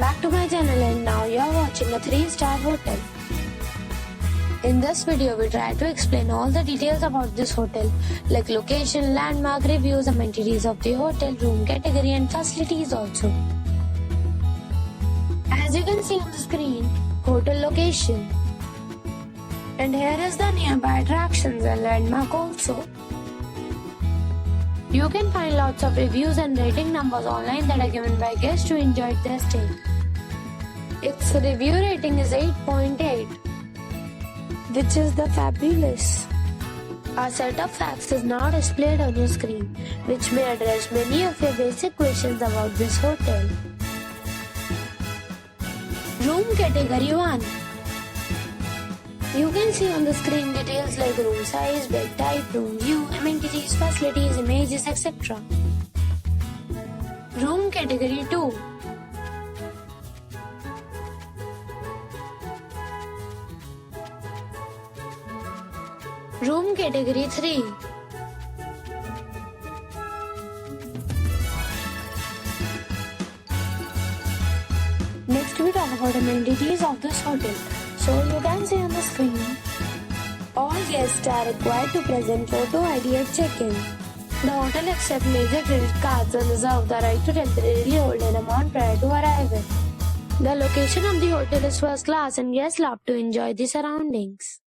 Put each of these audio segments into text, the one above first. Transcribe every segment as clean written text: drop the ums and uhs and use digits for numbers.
back to my channel, and now you are watching a 3-star hotel. In this video, we try to explain all the details about this hotel, like location, landmark, reviews, amenities of the hotel, room category and facilities also. As you can see on the screen, hotel location. And here is the nearby attractions and landmark also. You can find lots of reviews and rating numbers online that are given by guests who enjoyed their stay. Its review rating is 8.8, which is the fabulous. A set of facts is now displayed on your screen, which may address many of your basic questions about this hotel. Room category 1. You can see on the screen details like room size, bed type, room view, amenities, facilities, images, etc. Room category 2. Room category 3. Next we talk about amenities of this hotel. So you can see on the screen, all guests are required to present photo ID at check-in. The hotel accepts major credit cards and reserves the right to temporarily hold an amount prior to arrival. The location of the hotel is first class and guests love to enjoy the surroundings.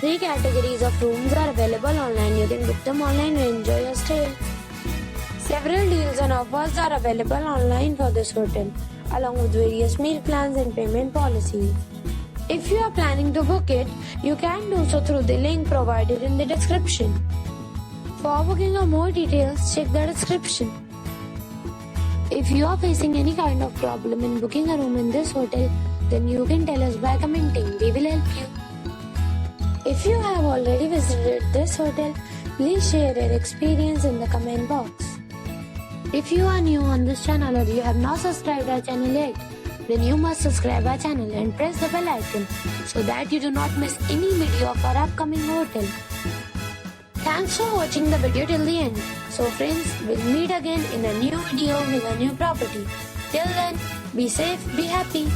3 categories of rooms are available online. You can book them online and enjoy your stay. Several deals and offers are available online for this hotel, along with various meal plans and payment policies. If you are planning to book it, you can do so through the link provided in the description. For booking or more details, check the description. If you are facing any kind of problem in booking a room in this hotel, then you can tell us by commenting. We will help you. If you have already visited this hotel, please share your experience in the comment box. If you are new on this channel or you have not subscribed our channel yet, then you must subscribe our channel and press the bell icon so that you do not miss any video of our upcoming hotel. Thanks for watching the video till the end. So friends, we'll meet again in a new video with a new property. Till then, be safe, be happy.